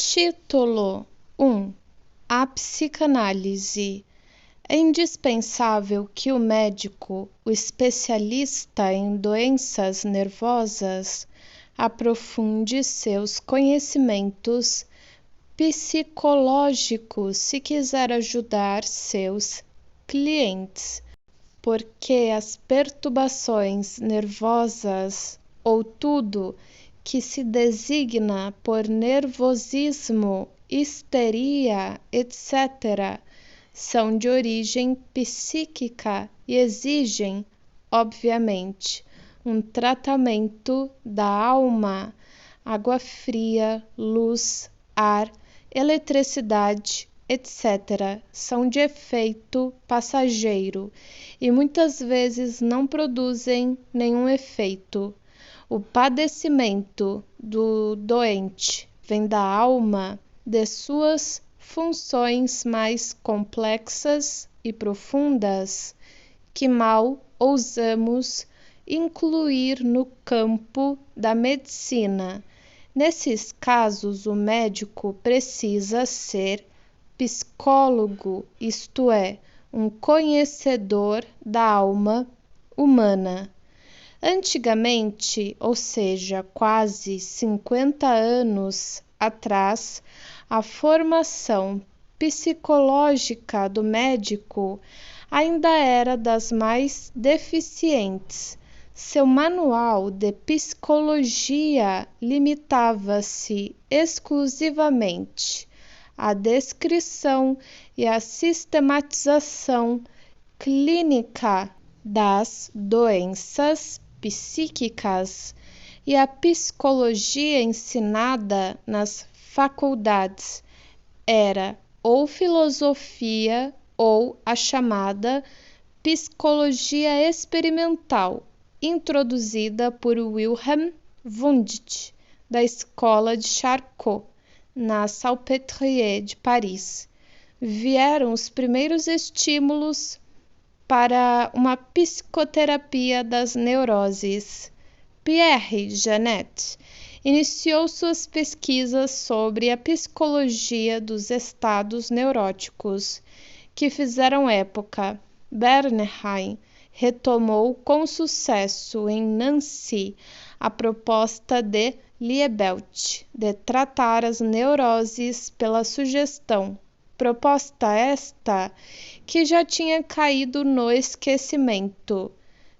Título 1. A psicanálise. É indispensável que o médico, o especialista em doenças nervosas, aprofunde seus conhecimentos psicológicos se quiser ajudar seus clientes, porque as perturbações nervosas ou tudo que se designa por nervosismo, histeria, etc., são de origem psíquica e exigem, obviamente, um tratamento da alma. Água fria, luz, ar, eletricidade, etc., são de efeito passageiro e muitas vezes não produzem nenhum efeito. O padecimento do doente vem da alma, de suas funções mais complexas e profundas, que mal ousamos incluir no campo da medicina. Nesses casos, o médico precisa ser psicólogo, isto é, um conhecedor da alma humana. Antigamente, ou seja, quase 50 anos atrás, a formação psicológica do médico ainda era das mais deficientes. Seu manual de psicologia limitava-se exclusivamente à descrição e à sistematização clínica das doenças psíquicas, e a psicologia ensinada nas faculdades era ou filosofia ou a chamada psicologia experimental, introduzida por Wilhelm Wundt, da Escola de Charcot, na Salpêtrière de Paris. Vieram os primeiros estímulos para uma psicoterapia das neuroses. Pierre Janet iniciou suas pesquisas sobre a psicologia dos estados neuróticos, que fizeram época. Bernheim retomou com sucesso em Nancy a proposta de Liebelt de tratar as neuroses pela sugestão. Proposta esta que já tinha caído no esquecimento.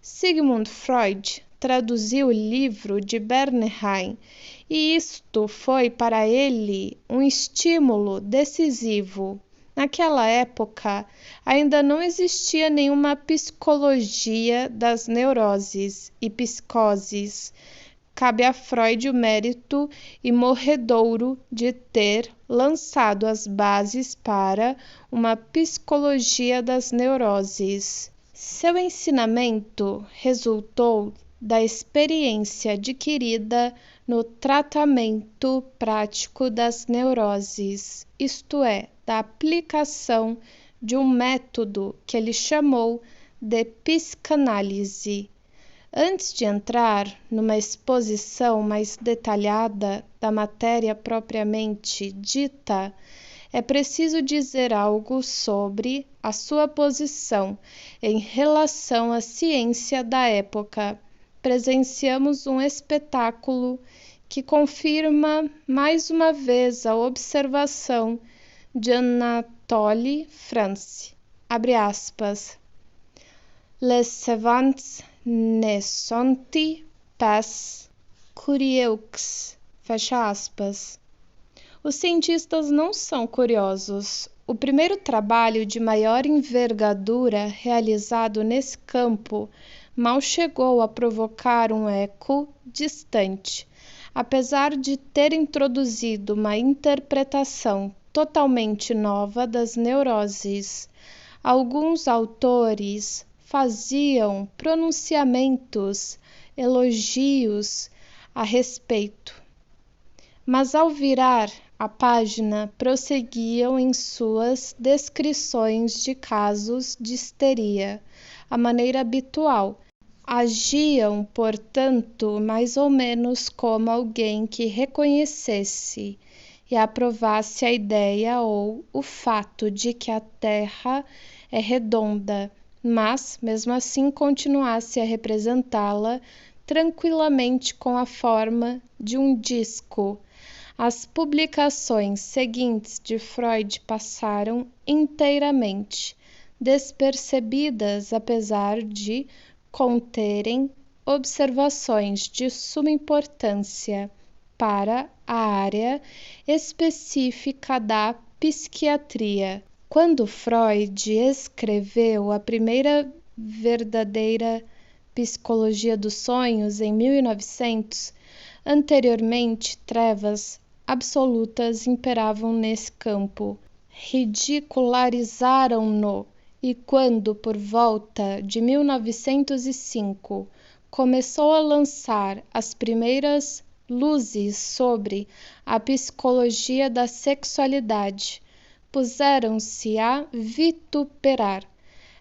Sigmund Freud traduziu o livro de Bernheim e isto foi para ele um estímulo decisivo. Naquela época, ainda não existia nenhuma psicologia das neuroses e psicoses. Cabe a Freud o mérito imorredouro de ter lançado as bases para uma psicologia das neuroses. Seu ensinamento resultou da experiência adquirida no tratamento prático das neuroses, isto é, da aplicação de um método que ele chamou de psicanálise. Antes de entrar numa exposição mais detalhada da matéria propriamente dita, é preciso dizer algo sobre a sua posição em relação à ciência da época. Presenciamos um espetáculo que confirma mais uma vez a observação de Anatole France. Abre aspas. Les savants ne sont pas curieux. Fecha aspas. Os cientistas não são curiosos. O primeiro trabalho de maior envergadura realizado nesse campo mal chegou a provocar um eco distante, apesar de ter introduzido uma interpretação totalmente nova das neuroses. Alguns autores faziam pronunciamentos, elogios a respeito, mas ao virar a página prosseguiam em suas descrições de casos de histeria, a maneira habitual. Agiam, portanto, mais ou menos como alguém que reconhecesse e aprovasse a ideia ou o fato de que a Terra é redonda, mas, mesmo assim, continuasse a representá-la tranquilamente com a forma de um disco. As publicações seguintes de Freud passaram inteiramente despercebidas, apesar de conterem observações de suma importância para a área específica da psiquiatria. Quando Freud escreveu a primeira verdadeira psicologia dos sonhos em 1900, anteriormente trevas absolutas imperavam nesse campo. Ridicularizaram-no e quando, por volta de 1905, começou a lançar as primeiras luzes sobre a psicologia da sexualidade, puseram-se a vituperar.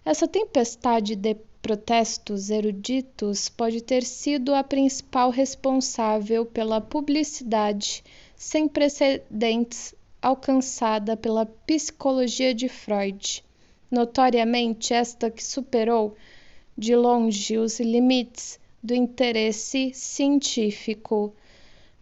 Essa tempestade de protestos eruditos pode ter sido a principal responsável pela publicidade sem precedentes alcançada pela psicologia de Freud, notoriamente esta que superou de longe os limites do interesse científico.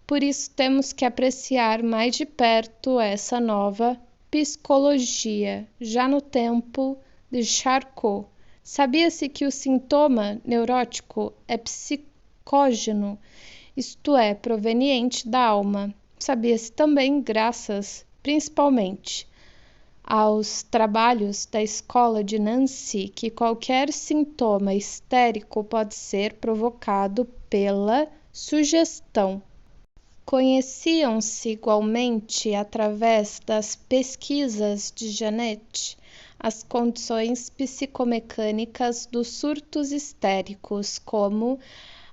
Por isso temos que apreciar mais de perto essa nova psicologia, já no tempo de Charcot. Sabia-se que o sintoma neurótico é psicógeno, isto é, proveniente da alma. Sabia-se também, graças, principalmente, aos trabalhos da escola de Nancy, que qualquer sintoma histérico pode ser provocado pela sugestão. Conheciam-se igualmente, através das pesquisas de Janet, as condições psicomecânicas dos surtos histéricos, como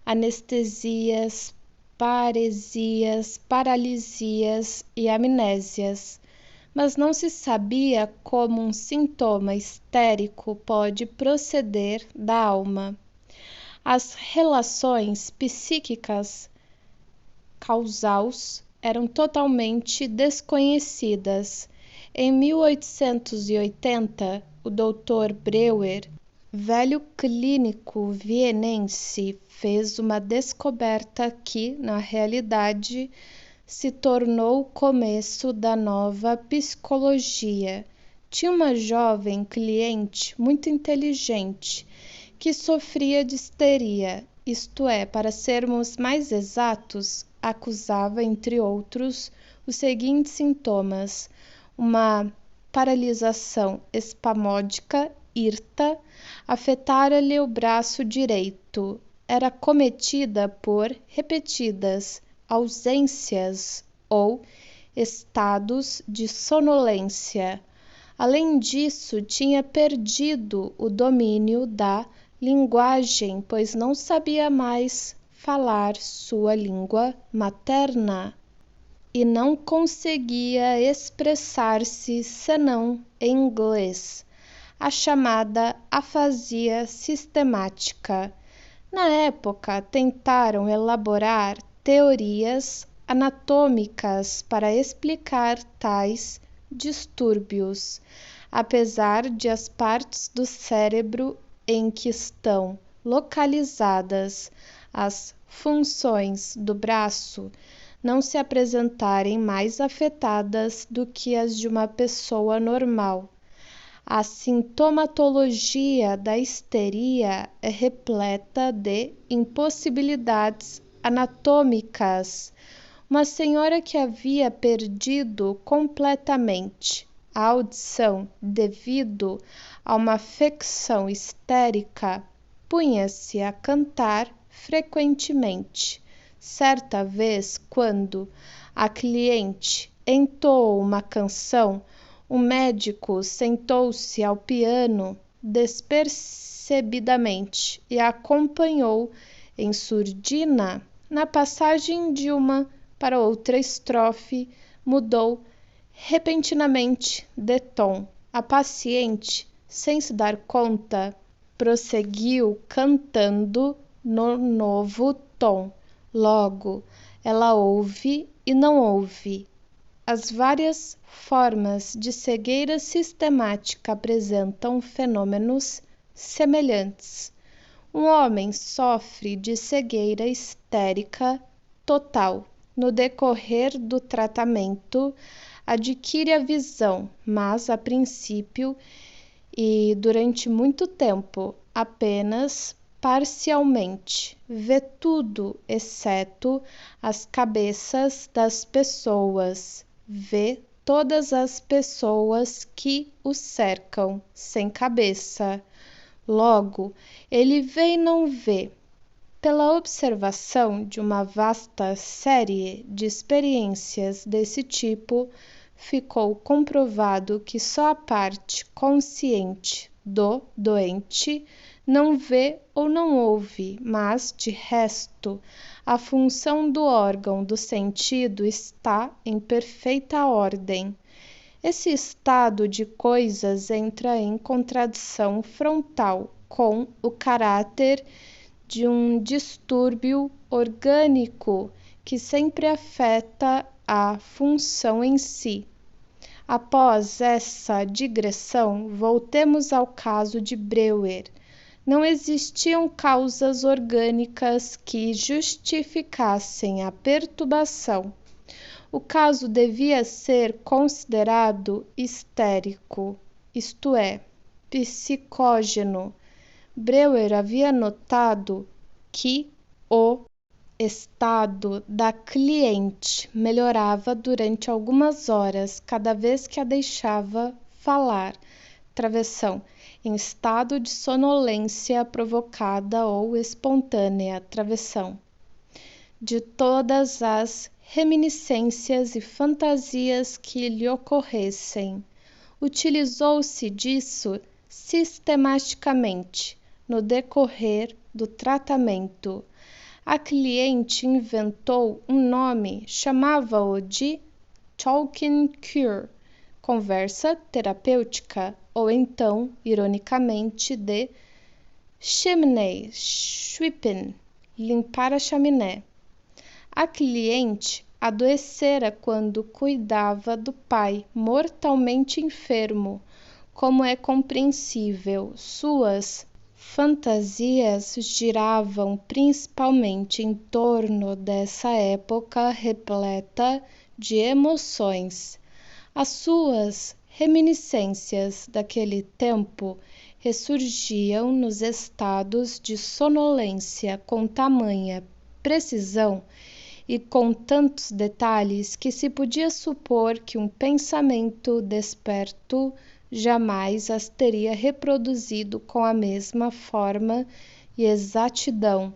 anestesias, paresias, paralisias e amnésias, mas não se sabia como um sintoma histérico pode proceder da alma. As relações psíquicas causais eram totalmente desconhecidas. Em 1880, o Dr. Breuer, velho clínico vienense, fez uma descoberta que, na realidade, se tornou o começo da nova psicologia. Tinha uma jovem cliente muito inteligente que sofria de histeria, isto é, para sermos mais exatos, acusava, entre outros, os seguintes sintomas: uma paralisação espasmódica hirta, afetara-lhe o braço direito, era cometida por repetidas ausências ou estados de sonolência. Além disso, tinha perdido o domínio da linguagem, pois não sabia mais falar sua língua materna e não conseguia expressar-se senão em inglês, a chamada afasia sistemática. Na época, tentaram elaborar teorias anatômicas para explicar tais distúrbios, apesar de as partes do cérebro em que estão localizadas as funções do braço não se apresentarem mais afetadas do que as de uma pessoa normal. A sintomatologia da histeria é repleta de impossibilidades anatômicas. Uma senhora que havia perdido completamente a audição devido a uma afecção histérica punha-se a cantar frequentemente. Certa vez, quando a cliente entoou uma canção, o médico sentou-se ao piano despercebidamente e acompanhou em surdina. Na passagem de uma para outra estrofe, mudou repentinamente de tom. A paciente, sem se dar conta, prosseguiu cantando no novo tom. Logo, ela ouve e não ouve, As várias formas de cegueira sistemática apresentam fenômenos semelhantes. Um homem sofre de cegueira histérica total. No decorrer do tratamento, adquire a visão, mas a princípio e durante muito tempo, apenas parcialmente. Vê tudo exceto as cabeças das pessoas. Vê todas as pessoas que o cercam, sem cabeça. Logo, ele vê e não vê. Pela observação de uma vasta série de experiências desse tipo, ficou comprovado que só a parte consciente do doente não vê ou não ouve, mas, de resto, a função do órgão do sentido está em perfeita ordem. Esse estado de coisas entra em contradição frontal com o caráter de um distúrbio orgânico que sempre afeta a função em si. Após essa digressão, voltemos ao caso de Breuer. Não existiam causas orgânicas que justificassem a perturbação. O caso devia ser considerado histérico, isto é, psicógeno. Breuer havia notado que o estado da cliente melhorava durante algumas horas cada vez que a deixava falar. Travessão, em estado de sonolência provocada ou espontânea. Travessão, de todas as reminiscências e fantasias que lhe ocorressem. Utilizou-se disso sistematicamente no decorrer do tratamento. A cliente inventou um nome, chamava-o de Talking Cure, conversa terapêutica, ou então, ironicamente, de Chimney Sweeping, limpar a chaminé. A cliente adoecera quando cuidava do pai, mortalmente enfermo. Como é compreensível, suas fantasias giravam principalmente em torno dessa época repleta de emoções. As suas reminiscências daquele tempo ressurgiam nos estados de sonolência com tamanha precisão e com tantos detalhes que se podia supor que um pensamento desperto jamais as teria reproduzido com a mesma forma e exatidão.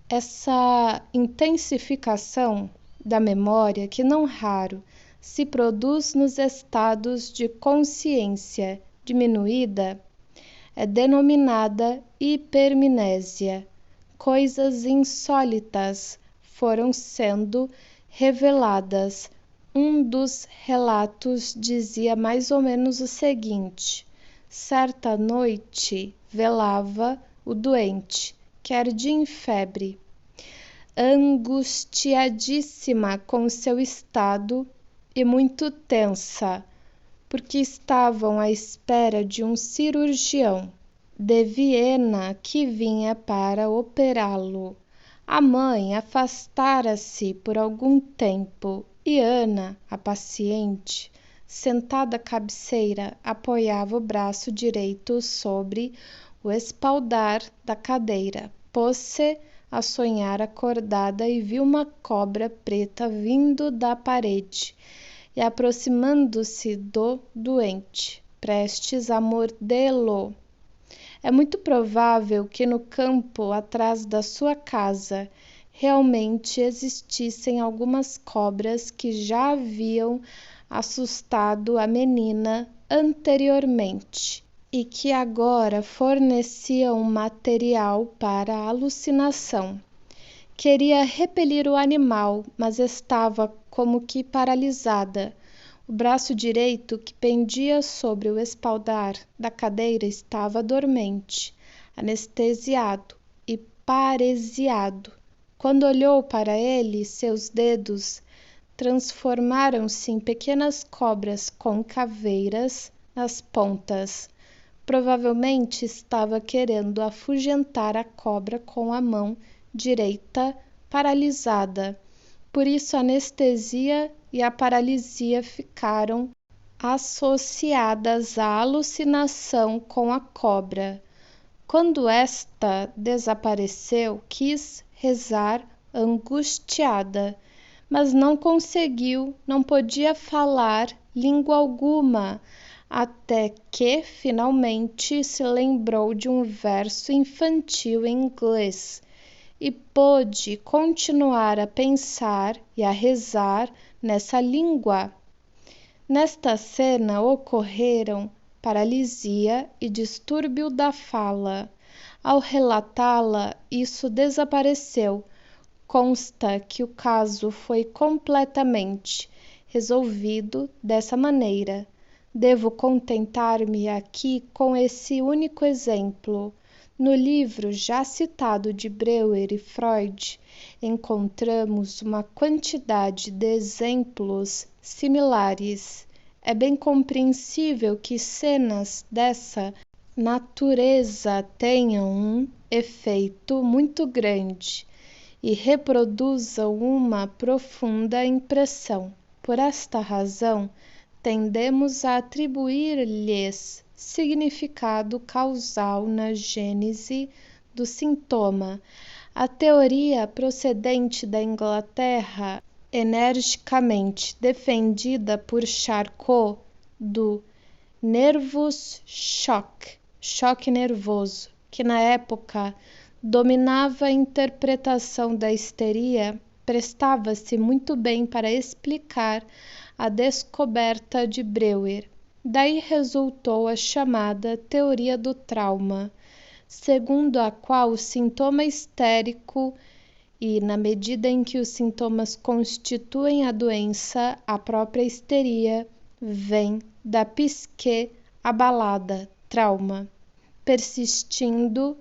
Essa intensificação da memória, que não raro se produz nos estados de consciência diminuída, é denominada hipermnésia. Coisas insólitas foram sendo reveladas. Um dos relatos dizia mais ou menos o seguinte: certa noite velava o doente, que ardia em febre, angustiadíssima com seu estado e muito tensa, porque estavam à espera de um cirurgião de Viena que vinha para operá-lo. A mãe afastara-se por algum tempo e Ana, a paciente, sentada à cabeceira, apoiava o braço direito sobre o espaldar da cadeira. Pôs-se a sonhar acordada e viu uma cobra preta vindo da parede e aproximando-se do doente, prestes a mordê-lo. É muito provável que no campo atrás da sua casa realmente existissem algumas cobras que já haviam assustado a menina anteriormente e que agora forneciam material para a alucinação. Queria repelir o animal, mas estava como que paralisada. O braço direito que pendia sobre o espaldar da cadeira estava dormente, anestesiado e paresiado. Quando olhou para ele, seus dedos transformaram-se em pequenas cobras com caveiras nas pontas. Provavelmente estava querendo afugentar a cobra com a mão direita paralisada. Por isso, a anestesia e a paralisia ficaram associadas à alucinação com a cobra. Quando esta desapareceu, quis rezar angustiada, mas não conseguiu, não podia falar língua alguma, até que finalmente se lembrou de um verso infantil em inglês e pôde continuar a pensar e a rezar nessa língua. Nesta cena ocorreram paralisia e distúrbio da fala. Ao relatá-la, isso desapareceu. Consta que o caso foi completamente resolvido dessa maneira. Devo contentar-me aqui com esse único exemplo. No livro já citado de Breuer e Freud, encontramos uma quantidade de exemplos similares. É bem compreensível que cenas dessa natureza tenham um efeito muito grande e reproduzam uma profunda impressão. Por esta razão, tendemos a atribuir-lhes significado causal na gênese do sintoma. A teoria procedente da Inglaterra, energicamente defendida por Charcot, do nervous shock, choque nervoso, que na época dominava a interpretação da histeria, prestava-se muito bem para explicar a descoberta de Breuer. Daí resultou a chamada teoria do trauma, segundo a qual o sintoma histérico e, na medida em que os sintomas constituem a doença, a própria histeria vem da psique abalada, trauma, persistindo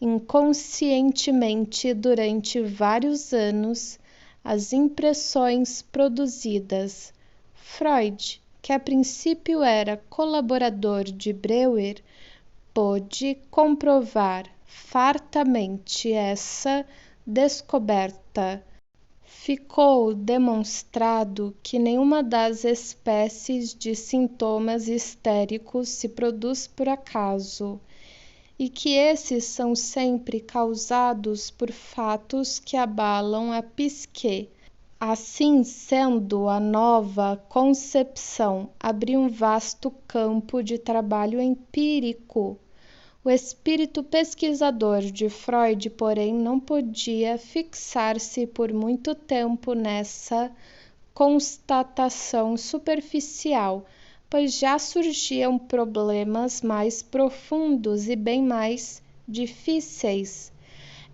inconscientemente durante vários anos as impressões produzidas. Freud, que a princípio era colaborador de Breuer, pôde comprovar fartamente essa descoberta. Ficou demonstrado que nenhuma das espécies de sintomas histéricos se produz por acaso, e que esses são sempre causados por fatos que abalam a psique. Assim sendo, a nova concepção abriu um vasto campo de trabalho empírico. O espírito pesquisador de Freud, porém, não podia fixar-se por muito tempo nessa constatação superficial, pois já surgiam problemas mais profundos e bem mais difíceis.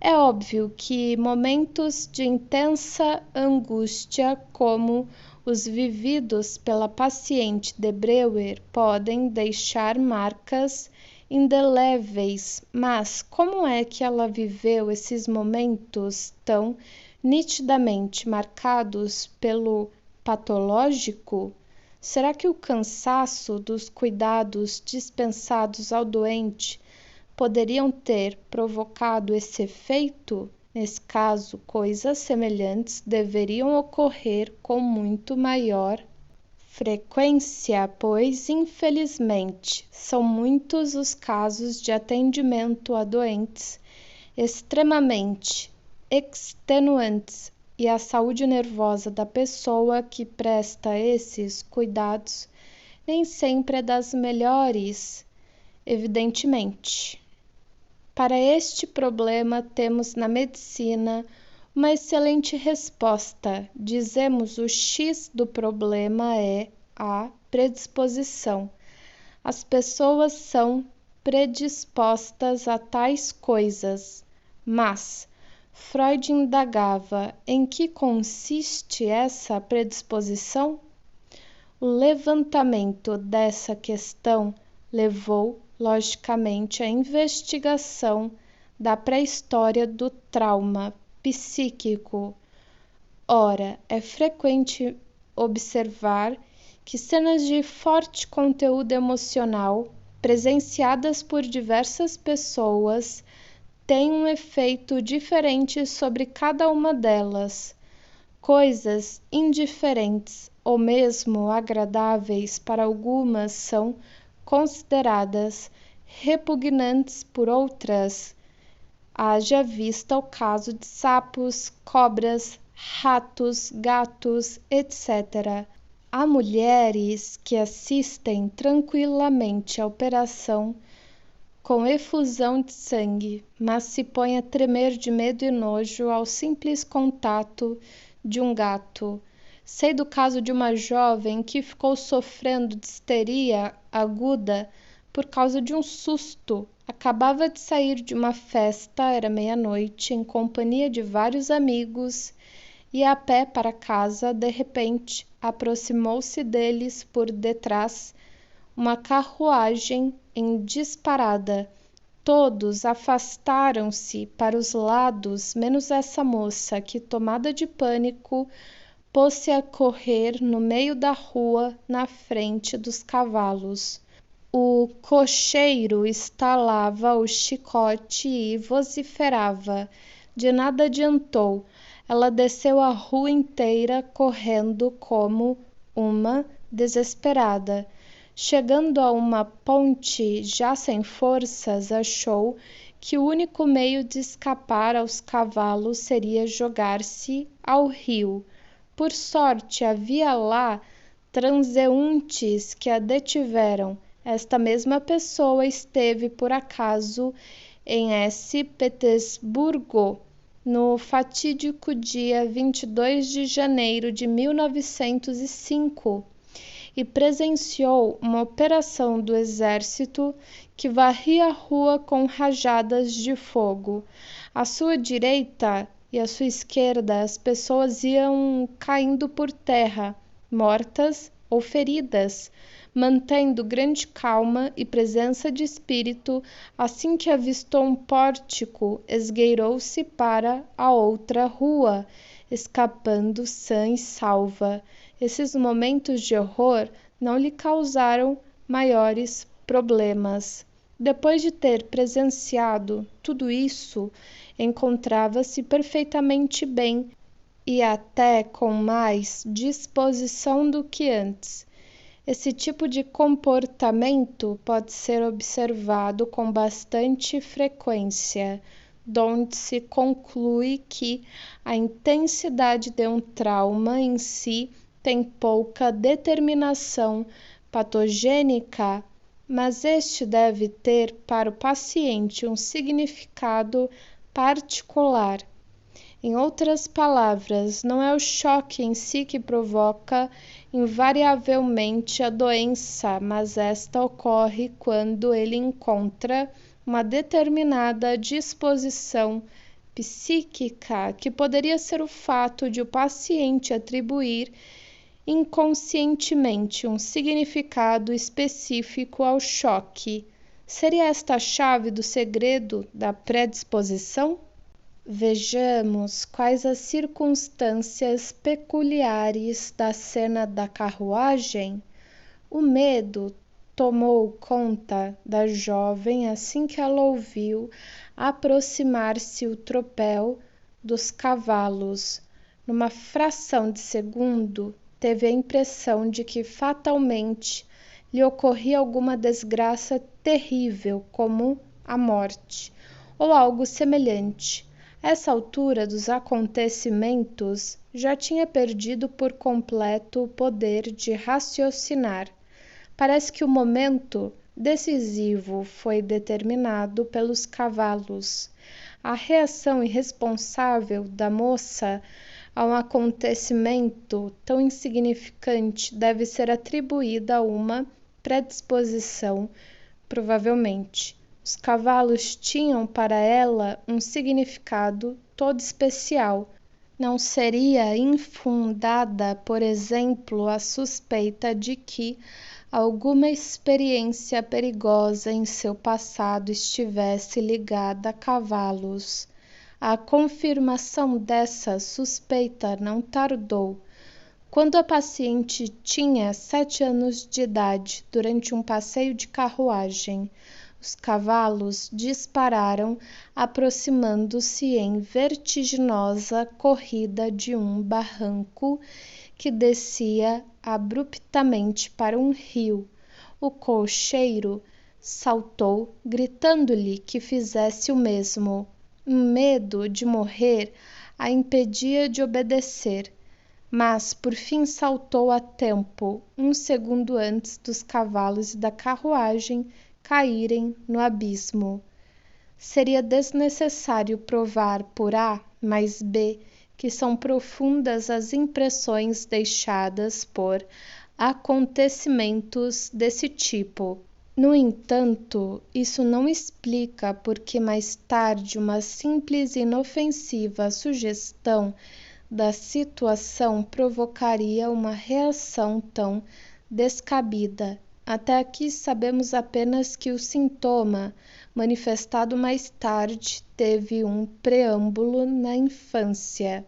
É óbvio que momentos de intensa angústia, como os vividos pela paciente de Breuer, podem deixar marcas indeléveis, mas como é que ela viveu esses momentos tão nitidamente marcados pelo patológico? Será que o cansaço dos cuidados dispensados ao doente poderiam ter provocado esse efeito? Nesse caso, coisas semelhantes deveriam ocorrer com muito maior frequência, pois, infelizmente, são muitos os casos de atendimento a doentes extremamente extenuantes e a saúde nervosa da pessoa que presta esses cuidados nem sempre é das melhores, evidentemente. Para este problema temos na medicina uma excelente resposta. Dizemos o X do problema é a predisposição. As pessoas são predispostas a tais coisas, mas Freud indagava em que consiste essa predisposição? O levantamento dessa questão levou, logicamente, à investigação da pré-história do trauma psíquico. Ora, é frequente observar que cenas de forte conteúdo emocional, presenciadas por diversas pessoas, têm um efeito diferente sobre cada uma delas. Coisas indiferentes ou mesmo agradáveis para algumas são consideradas repugnantes por outras. Haja vista o caso de sapos, cobras, ratos, gatos, etc. Há mulheres que assistem tranquilamente à operação com efusão de sangue, mas se põem a tremer de medo e nojo ao simples contato de um gato. Sei do caso de uma jovem que ficou sofrendo de histeria aguda por causa de um susto. Acabava de sair de uma festa, era meia-noite, em companhia de vários amigos, e a pé para casa, de repente, aproximou-se deles por detrás uma carruagem em disparada. Todos afastaram-se para os lados, menos essa moça, que, tomada de pânico, pôs-se a correr no meio da rua, na frente dos cavalos. O cocheiro estalava o chicote e vociferava. De nada adiantou. Ela desceu a rua inteira, correndo como uma desesperada. Chegando a uma ponte, já sem forças, achou que o único meio de escapar aos cavalos seria jogar-se ao rio. Por sorte, havia lá transeuntes que a detiveram. Esta mesma pessoa esteve, por acaso, em S. Petersburgo, no fatídico dia 22 de janeiro de 1905, e presenciou uma operação do exército que varria a rua com rajadas de fogo. À sua direita e à sua esquerda, as pessoas iam caindo por terra, mortas ou feridas, mantendo grande calma e presença de espírito. Assim que avistou um pórtico, esgueirou-se para a outra rua, escapando sã e salva. Esses momentos de horror não lhe causaram maiores problemas. Depois de ter presenciado tudo isso, encontrava-se perfeitamente bem e até com mais disposição do que antes. Esse tipo de comportamento pode ser observado com bastante frequência, donde se conclui que a intensidade de um trauma em si tem pouca determinação patogênica, mas este deve ter para o paciente um significado particular. Em outras palavras, não é o choque em si que provoca invariavelmente a doença, mas esta ocorre quando ele encontra uma determinada disposição psíquica, que poderia ser o fato de o paciente atribuir inconscientemente um significado específico ao choque. Seria esta a chave do segredo da predisposição? Vejamos quais as circunstâncias peculiares da cena da carruagem. O medo tomou conta da jovem assim que ela ouviu aproximar-se o tropel dos cavalos. Numa fração de segundo, teve a impressão de que fatalmente lhe ocorria alguma desgraça terrível, como a morte, ou algo semelhante. Essa altura dos acontecimentos já tinha perdido por completo o poder de raciocinar. Parece que o momento decisivo foi determinado pelos cavalos. A reação irresponsável da moça a um acontecimento tão insignificante deve ser atribuída a uma predisposição, provavelmente. Os cavalos tinham para ela um significado todo especial. Não seria infundada, por exemplo, a suspeita de que alguma experiência perigosa em seu passado estivesse ligada a cavalos. A confirmação dessa suspeita não tardou. Quando a paciente tinha 7 anos de idade, durante um passeio de carruagem, os cavalos dispararam, aproximando-se em vertiginosa corrida de um barranco que descia abruptamente para um rio. O cocheiro saltou, gritando-lhe que fizesse o mesmo. Um medo de morrer a impedia de obedecer, mas por fim saltou a tempo, um segundo antes dos cavalos e da carruagem caírem no abismo. Seria desnecessário provar por A mais B que são profundas as impressões deixadas por acontecimentos desse tipo. No entanto, isso não explica por que mais tarde uma simples e inofensiva sugestão da situação provocaria uma reação tão descabida. Até aqui sabemos apenas que o sintoma, manifestado mais tarde, teve um preâmbulo na infância.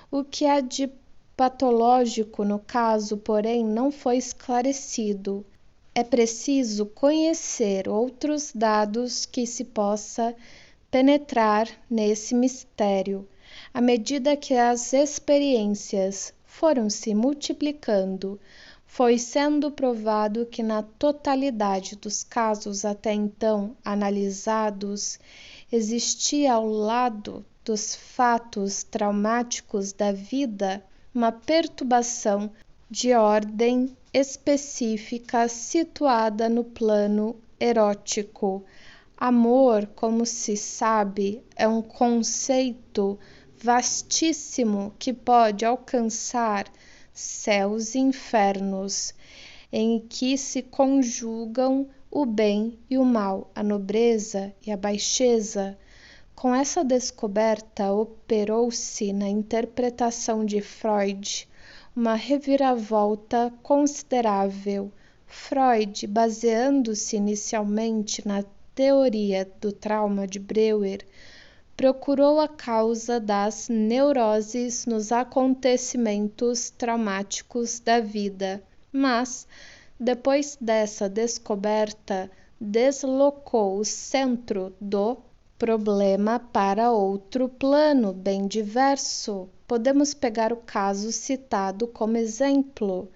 O que há de patológico no caso, porém, não foi esclarecido. É preciso conhecer outros dados que se possa penetrar nesse mistério. À medida que as experiências foram se multiplicando, foi sendo provado que na totalidade dos casos até então analisados, existia ao lado dos fatos traumáticos da vida uma perturbação de ordem específica situada no plano erótico. Amor, como se sabe, é um conceito vastíssimo que pode alcançar céus e infernos, em que se conjugam o bem e o mal, a nobreza e a baixeza. Com essa descoberta, operou-se na interpretação de Freud uma reviravolta considerável. Freud, baseando-se inicialmente na teoria do trauma de Breuer, procurou a causa das neuroses nos acontecimentos traumáticos da vida, mas, depois dessa descoberta, deslocou o centro do problema para outro plano bem diverso. Podemos pegar o caso citado como exemplo.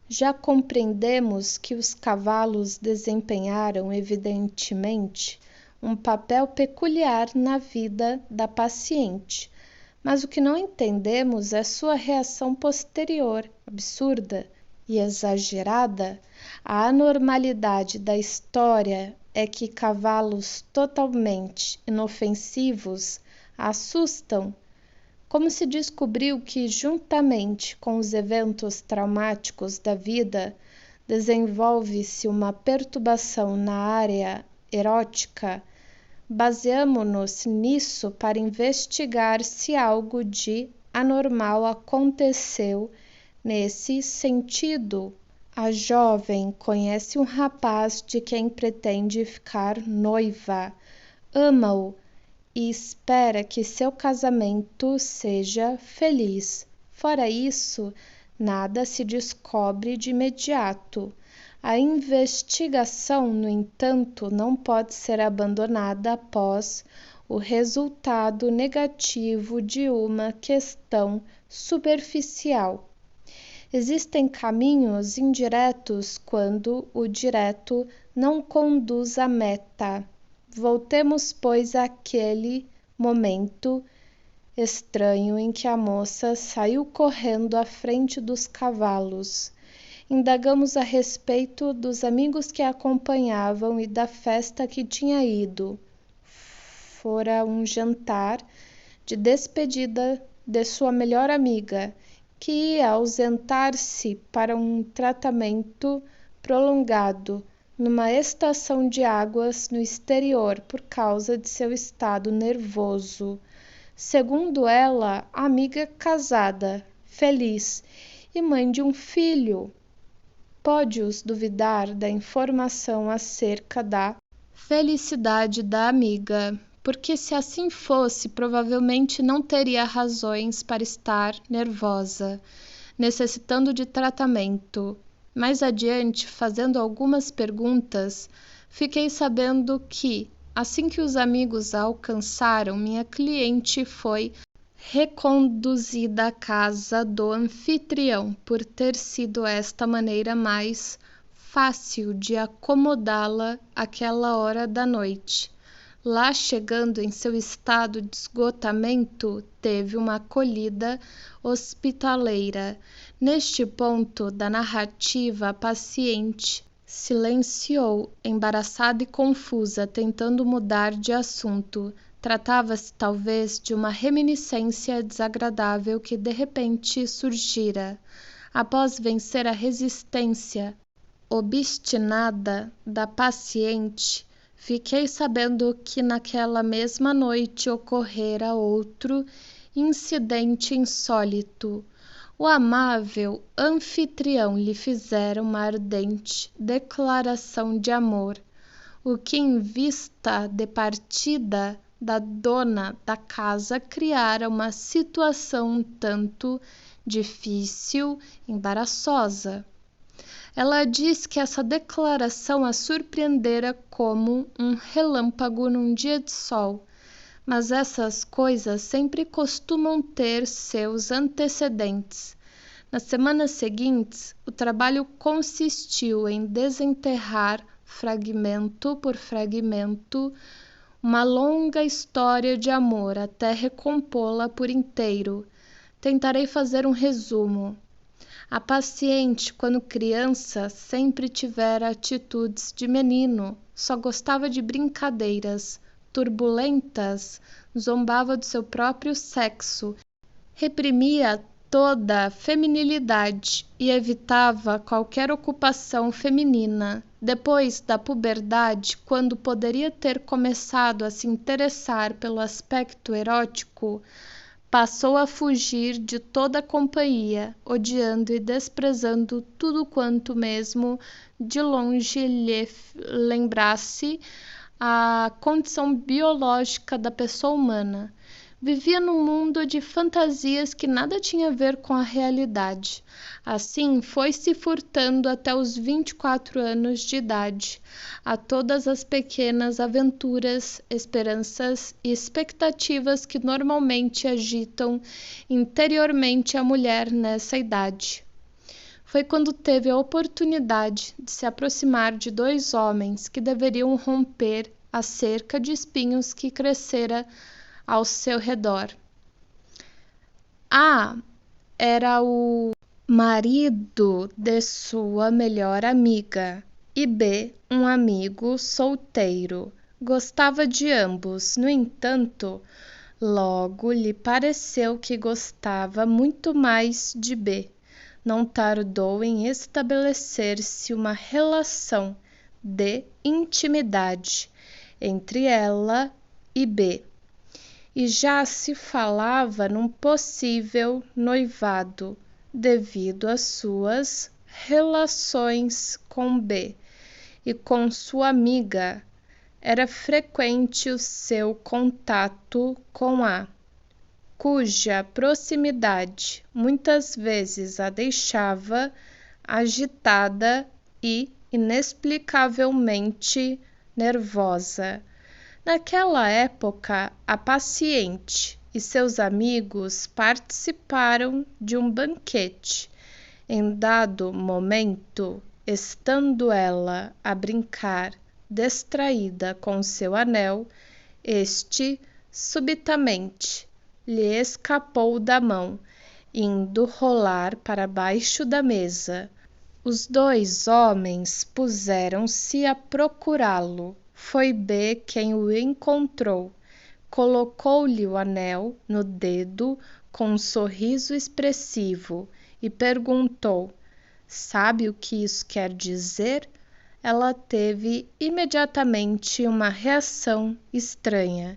Já compreendemos que os cavalos desempenharam, evidentemente, um papel peculiar na vida da paciente, mas o que não entendemos é sua reação posterior, absurda e exagerada. A anormalidade da história é que cavalos totalmente inofensivos assustam. Como se descobriu que, juntamente com os eventos traumáticos da vida, desenvolve-se uma perturbação na área erótica, baseamo-nos nisso para investigar se algo de anormal aconteceu nesse sentido. A jovem conhece um rapaz de quem pretende ficar noiva, ama-o e espera que seu casamento seja feliz. Fora isso, nada se descobre de imediato. A investigação, no entanto, não pode ser abandonada após o resultado negativo de uma questão superficial. Existem caminhos indiretos quando o direto não conduz à meta. Voltemos, pois, àquele momento estranho em que a moça saiu correndo à frente dos cavalos. Indagamos a respeito dos amigos que a acompanhavam e da festa que tinha ido. Fora um jantar de despedida de sua melhor amiga, que ia ausentar-se para um tratamento prolongado numa estação de águas no exterior por causa de seu estado nervoso. Segundo ela, a amiga casada, feliz e mãe de um filho. Pode-os duvidar da informação acerca da felicidade da amiga, porque se assim fosse, provavelmente não teria razões para estar nervosa. necessitando de tratamento. Mais adiante, fazendo algumas perguntas, fiquei sabendo que, assim que os amigos a alcançaram, minha cliente foi reconduzida à casa do anfitrião, por ter sido esta maneira mais fácil de acomodá-la àquela hora da noite. Lá, chegando em seu estado de esgotamento, teve uma acolhida hospitaleira. Neste ponto da narrativa, a paciente silenciou, embaraçada e confusa, tentando mudar de assunto. Tratava-se talvez de uma reminiscência desagradável que de repente surgira. Após vencer a resistência obstinada da paciente, fiquei sabendo que naquela mesma noite ocorrera outro incidente insólito. O amável anfitrião lhe fizera uma ardente declaração de amor, o que, em vista de partida da dona da casa, criara uma situação um tanto difícil, embaraçosa. Ela diz que essa declaração a surpreendera como um relâmpago num dia de sol, mas essas coisas sempre costumam ter seus antecedentes. Nas semanas seguintes, o trabalho consistiu em desenterrar, fragmento por fragmento, uma longa história de amor até recompô-la por inteiro. Tentarei fazer um resumo. A paciente, quando criança, sempre tivera atitudes de menino, só gostava de brincadeiras turbulentas, zombava do seu próprio sexo, reprimia toda a feminilidade e evitava qualquer ocupação feminina. Depois da puberdade, quando poderia ter começado a se interessar pelo aspecto erótico, passou a fugir de toda a companhia, odiando e desprezando tudo quanto mesmo de longe lhe lembrasse a condição biológica da pessoa humana. Vivia num mundo de fantasias que nada tinha a ver com a realidade. Assim, foi-se furtando até os 24 anos de idade a todas as pequenas aventuras, esperanças e expectativas que normalmente agitam interiormente a mulher nessa idade. Foi quando teve a oportunidade de se aproximar de dois homens que deveriam romper a cerca de espinhos que crescera ao seu redor. A era o marido de sua melhor amiga e B um amigo solteiro. Gostava de ambos, no entanto, logo lhe pareceu que gostava muito mais de B. Não tardou em estabelecer-se uma relação de intimidade entre ela e B. E já se falava num possível noivado, devido às suas relações com B e com sua amiga. Era frequente o seu contato com A, cuja proximidade muitas vezes a deixava agitada e inexplicavelmente nervosa. Naquela época, a paciente e seus amigos participaram de um banquete. Em dado momento, estando ela a brincar distraída com seu anel, este subitamente lhe escapou da mão, indo rolar para baixo da mesa. Os dois homens puseram-se a procurá-lo. Foi B quem o encontrou. Colocou-lhe o anel no dedo com um sorriso expressivo e perguntou: "Sabe o que isso quer dizer?" Ela teve imediatamente uma reação estranha.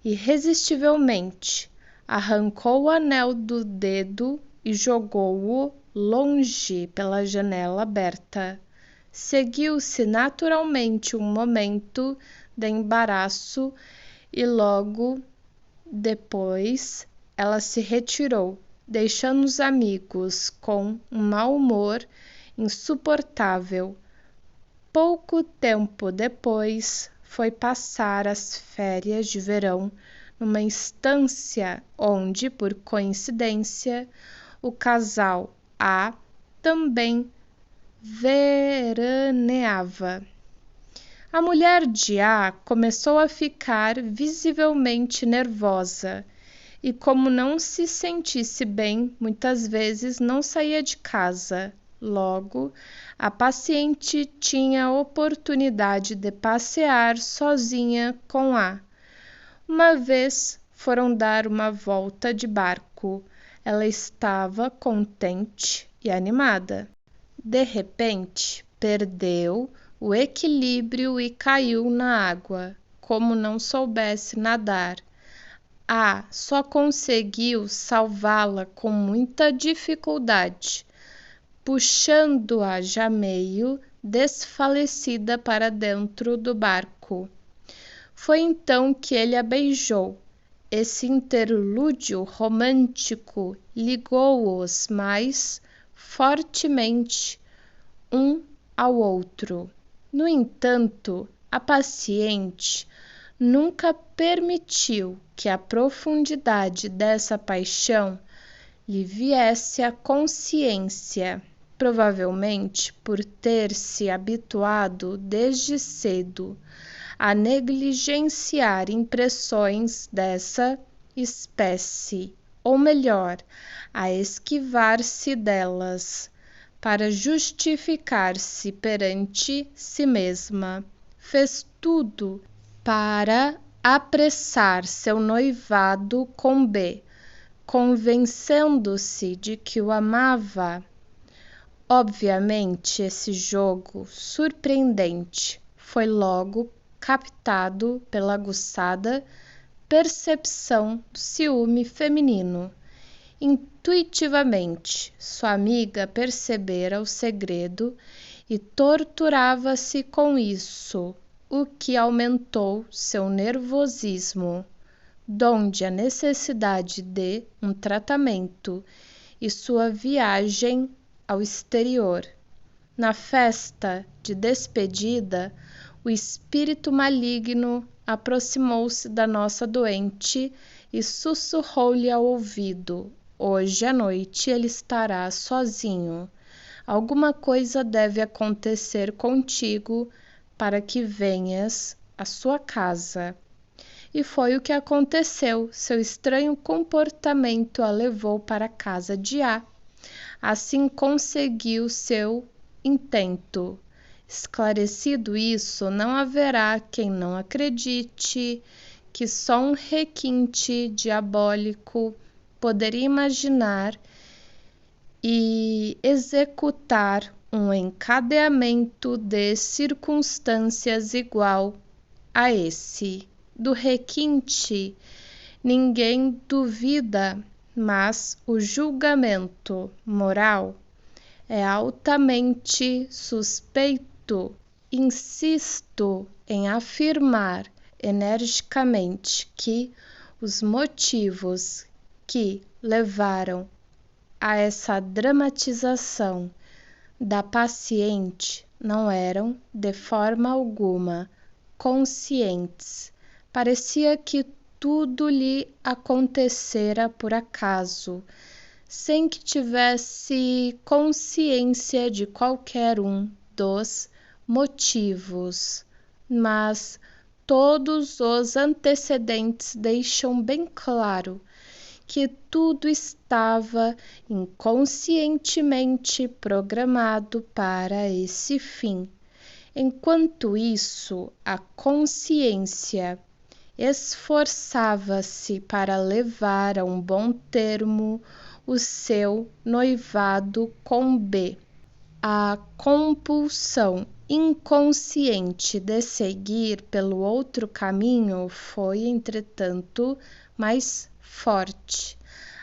Irresistivelmente, arrancou o anel do dedo e jogou-o longe pela janela aberta. Seguiu-se naturalmente um momento de embaraço e logo depois ela se retirou, deixando os amigos com um mau humor insuportável. Pouco tempo depois, foi passar as férias de verão numa estância onde, por coincidência, o casal A também veraneava. A mulher de A começou a ficar visivelmente nervosa e, como não se sentisse bem, muitas vezes não saía de casa. Logo, a paciente tinha a oportunidade de passear sozinha com A. Uma vez foram dar uma volta de barco. Ela estava contente e animada. De repente, perdeu o equilíbrio e caiu na água, como não soubesse nadar. A só conseguiu salvá-la com muita dificuldade, puxando-a já meio desfalecida para dentro do barco. Foi então que ele a beijou. Esse interlúdio romântico ligou-os mais fortemente um ao outro. No entanto, a paciente nunca permitiu que a profundidade dessa paixão lhe viesse à consciência, provavelmente por ter se habituado desde cedo a negligenciar impressões dessa espécie, ou melhor, a esquivar-se delas, para justificar-se perante si mesma. Fez tudo para apressar seu noivado com B, convencendo-se de que o amava. Obviamente, esse jogo surpreendente foi logo captado pela aguçada percepção do ciúme feminino. Intuitivamente, sua amiga percebera o segredo e torturava-se com isso, o que aumentou seu nervosismo, donde a necessidade de um tratamento e sua viagem ao exterior. Na festa de despedida, o espírito maligno aproximou-se da nossa doente e sussurrou-lhe ao ouvido: hoje à noite ele estará sozinho. Alguma coisa deve acontecer contigo para que venhas à sua casa. E foi o que aconteceu. Seu estranho comportamento a levou para a casa de A. Assim conseguiu seu intento. Esclarecido isso, não haverá quem não acredite que só um requinte diabólico poderia imaginar e executar um encadeamento de circunstâncias igual a esse. Do requinte ninguém duvida, mas o julgamento moral é altamente suspeito. Insisto em afirmar energicamente que os motivos que levaram a essa dramatização da paciente não eram, de forma alguma, conscientes. Parecia que tudo lhe acontecera por acaso, sem que tivesse consciência de qualquer um dos motivos, mas todos os antecedentes deixam bem claro que tudo estava inconscientemente programado para esse fim. Enquanto isso, a consciência esforçava-se para levar a um bom termo o seu noivado com B. A compulsão inconsciente de seguir pelo outro caminho foi, entretanto, mais forte.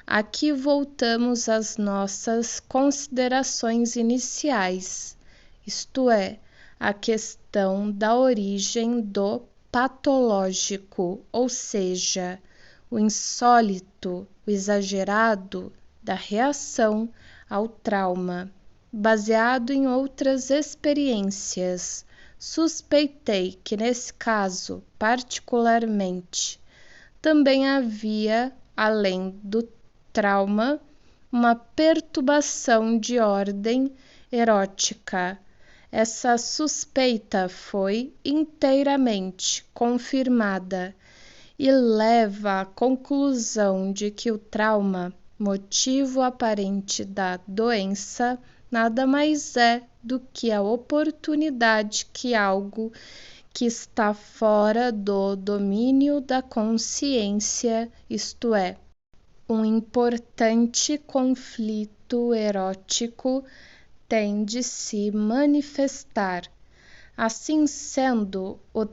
Aqui voltamos às nossas considerações iniciais, isto é, a questão da origem do patológico, ou seja, o insólito, o exagerado da reação ao trauma, baseado em outras experiências. Suspeitei que nesse caso, particularmente, também havia, além do trauma, uma perturbação de ordem erótica. Essa suspeita foi inteiramente confirmada e leva à conclusão de que o trauma, motivo aparente da doença, nada mais é do que a oportunidade que algo que está fora do domínio da consciência, isto é, um importante conflito erótico, tem de se manifestar. Assim sendo, o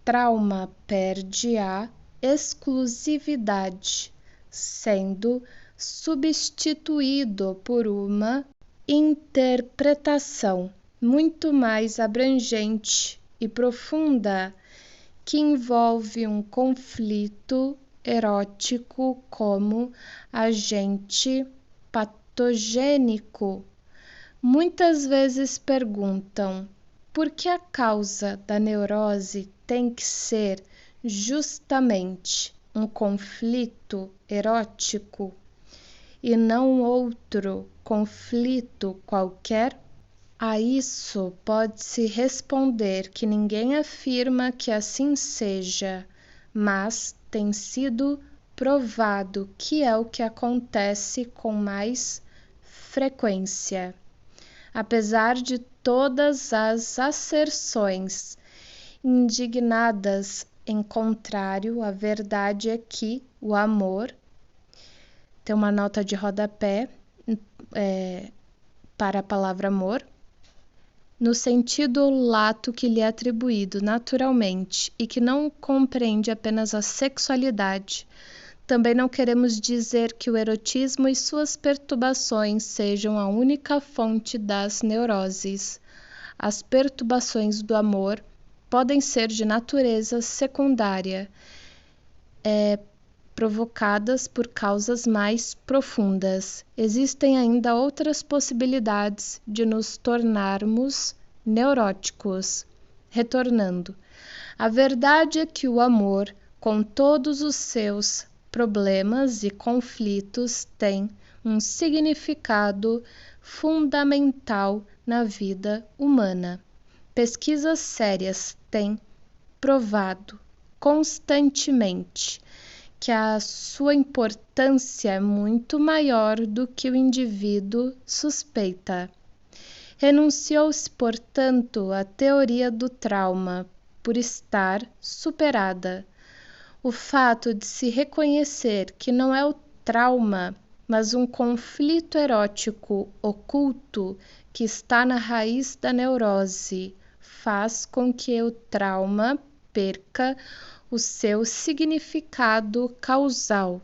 trauma perde a exclusividade, sendo substituído por uma interpretação muito mais abrangente e profunda, que envolve um conflito erótico como agente patogênico. Muitas vezes perguntam por que a causa da neurose tem que ser justamente um conflito erótico e não outro conflito qualquer. A isso pode-se responder que ninguém afirma que assim seja, mas tem sido provado que é o que acontece com mais frequência. Apesar de todas as asserções indignadas em contrário, a verdade é que o amor, tem uma nota de rodapé para a palavra amor, no sentido lato que lhe é atribuído naturalmente e que não compreende apenas a sexualidade. Também não queremos dizer que o erotismo e suas perturbações sejam a única fonte das neuroses. As perturbações do amor podem ser de natureza secundária, provocadas por causas mais profundas. Existem ainda outras possibilidades de nos tornarmos neuróticos. Retornando, a verdade é que o amor, com todos os seus problemas e conflitos, tem um significado fundamental na vida humana. Pesquisas sérias têm provado constantemente que a sua importância é muito maior do que o indivíduo suspeita. Renunciou-se, portanto, à teoria do trauma por estar superada. O fato de se reconhecer que não é o trauma, mas um conflito erótico oculto que está na raiz da neurose, faz com que o trauma perca o seu significado causal.